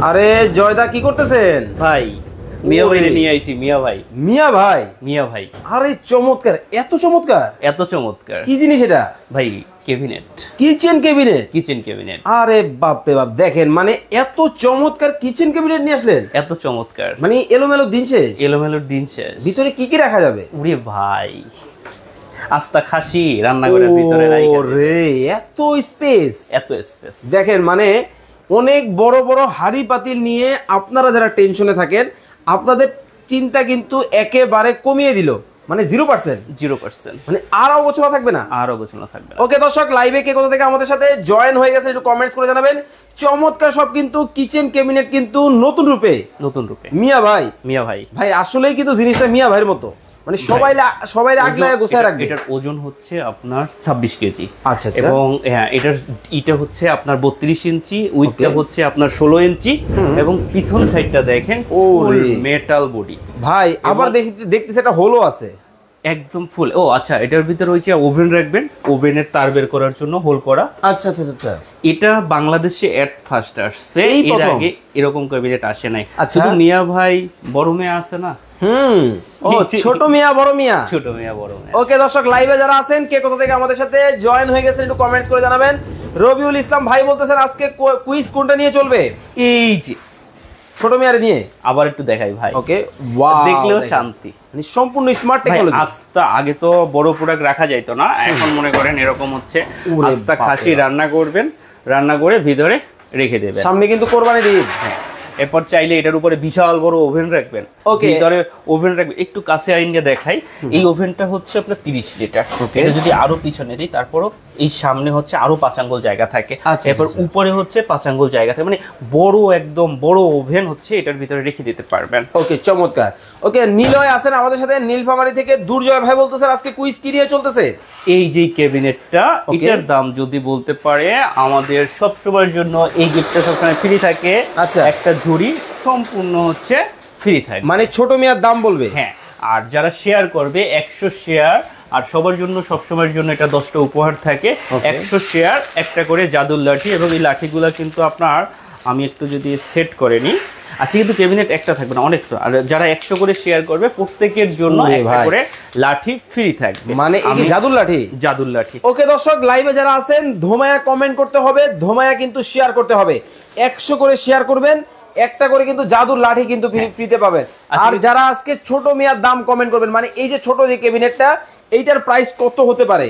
আরে জয়দা কি করতেছেন ভাই? মিয়া ভাই নিয়ে আইছি। মিয়া ভাই। মিয়া ভাই? মিয়া ভাই। আরে চমৎকার, এত চমৎকার, এত চমৎকার। কি জিনিস এটা ভাই cabinet, kitchen cabinet. Kitchen cabinet. আরে বাপ রে বাপ, দেখেন মানে এত চমৎকার কিচেন ক্যাবিনেট নিয়ে আসলেন। এত চমৎকার মানে এলোমেলো দিন শেষ, এলোমেলোর দিন শেষ। ভিতরে কি কি রাখা যাবে? ওরে ভাই, আস্তা খাসি রান্না করে ভিতরে রাখা। ওরে এত স্পেস, এত স্পেস। দেখেন মানে অনেক বড় বড় হাড়ি পাতিল নিয়ে আপনারা যারা টেনশনে থাকেন, আপনাদের চিন্তা কিন্তু একেবারে কমিয়ে দিল, মানে 0%। 0%। মানে আর অগোছলা থাকবে না, আর অগোছলা থাকবে না। ওকে দর্শক, লাইভে কে কোথা থেকে আমাদের সাথে জয়েন হয়ে গেছে একটু কমেন্টস করে জানাবেন। চমৎকার সব কিন্তু কিচেন ক্যাবিনেট কিন্তু নতুন রূপে, নতুন রূপে। মিয়া ভাই, মিয়া ভাই। ভাই আসলেই কিন্তু জিনিসটা মিয়া ভাইয়ের মতো, মানে সবাই আগলায় গোছায় রাখবে। এটার ওজন হচ্ছে আপনার 26 কেজি। আচ্ছা আচ্ছা। এবং হ্যাঁ, এটা হচ্ছে আপনার 32 ইঞ্চি, উইথটা হচ্ছে আপনার 16 ইঞ্চি, এবং পিছন সাইডটা দেখেন মেটাল বডি। ভাই আবার দেখতেছি এটা হোলও আছে, একদম ফুল। ও আচ্ছা, এটার ভিতরে হচ্ছে ওভেন রাখবেন, ওভেনের তার বের করার জন্য হোল করা। আচ্ছা আচ্ছা আচ্ছা। এটা বাংলাদেশে এট ফার্স্ট আসছে, এর আগে এরকম ক্যাবিনেট আসে নাই। আচ্ছা, শুধু মিয়া ভাই বড় মেয়ে আছে না? ও ছোট মিয়া বড় মিয়া, ছোট মিয়া বড় মিয়া। ওকে দর্শক, লাইভে যারা আছেন কে কোথা থেকে আমাদের সাথে জয়েন হয়ে গেছেন একটু কমেন্টস করে জানাবেন। রবিউল ইসলাম ভাই বলতেছেন আজকে কুইজ কোনটা নিয়ে চলবে? এই যে ছোট মিয়ারে নিয়ে আবার একটু দেখাই ভাই। ওকে, ওয়াও, দেখলেও শান্তি। মানে সম্পূর্ণ স্মার্ট টেকনোলজি। আস্তা আগে তো বড় প্রোডাক্ট রাখা যাইতো না, এখন মনে করেন এরকম হচ্ছে আস্তা খাসি রান্না করবেন, রান্না করে ভিতরে রেখে দেবেন। সামনে কিন্তু কোরবানির ঈদ। হ্যাঁ, এরপর চাইলে এটার উপরে বিশাল বড় ওভেন রাখবেন, ভিতরে ওভেন রাখবেন। একটু কাছে আইনে দেখাই, এই ওভেনটা হচ্ছে আপনার 30 লিটার। এটা যদি আরো পিছনে দিই, তারপরও এই সামনে হচ্ছে আরো 5 আঙ্গুল জায়গা থাকে, এরপর উপরে হচ্ছে 5 আঙ্গুল জায়গা থাকে, মানে বড় একদম বড় ওভেন হচ্ছে এটার ভিতরে রেখে দিতে পারবেন। ওকে চমৎকার। ওকে নিলয় আছেন আমাদের সাথে, নীলফামারী থেকে। দুর্জয় ভাই বলতেছেন আজকে কুইজ কি নিয়ে চলতেছে? এই যে ক্যাবিনেটটা, এটার দাম যদি বলতে পারে, আমাদের সব সময়ের জন্য এই গিফটটা সবসময় ফ্রি থাকে। আচ্ছা, একটা ঝুড়ি সম্পূর্ণ হচ্ছে ফ্রি থাকে, মানে ছোট মিয়ার দাম বলবে। হ্যাঁ, আর যারা শেয়ার করবে 100 শেয়ার, আর সবার জন্য সবসময়ের জন্য এটা 10টা উপহার থাকে। 100 শেয়ার একটা করে জাদুর লাঠি, এবং এই লাঠিগুলো কিন্তু আপনার, আমি একটু যদি সেট করে নিই, আজকে কিন্তু ক্যাবিনেট একটা থাকবে না, অনেকটা। আর যারা 100 করে শেয়ার করবে প্রত্যেকের জন্য একটা করে লাঠি ফ্রি থাকবে, মানে এই জাদুর লাঠি। জাদুর লাঠি। ওকে দর্শক, লাইভে যারা আছেন ধোমায়া কমেন্ট করতে হবে, ধোমায়া কিন্তু শেয়ার করতে হবে। 100 করে শেয়ার করবেন, একটা করে কিন্তু জাদুর লাঠি কিন্তু ফ্রিতে পাবেন। আর যারা আজকে ছোট মিয়ার দাম কমেন্ট করবেন, মানে এই যে ছোট যে ক্যাবিনেটটা, এইটার প্রাইস কত হতে পারে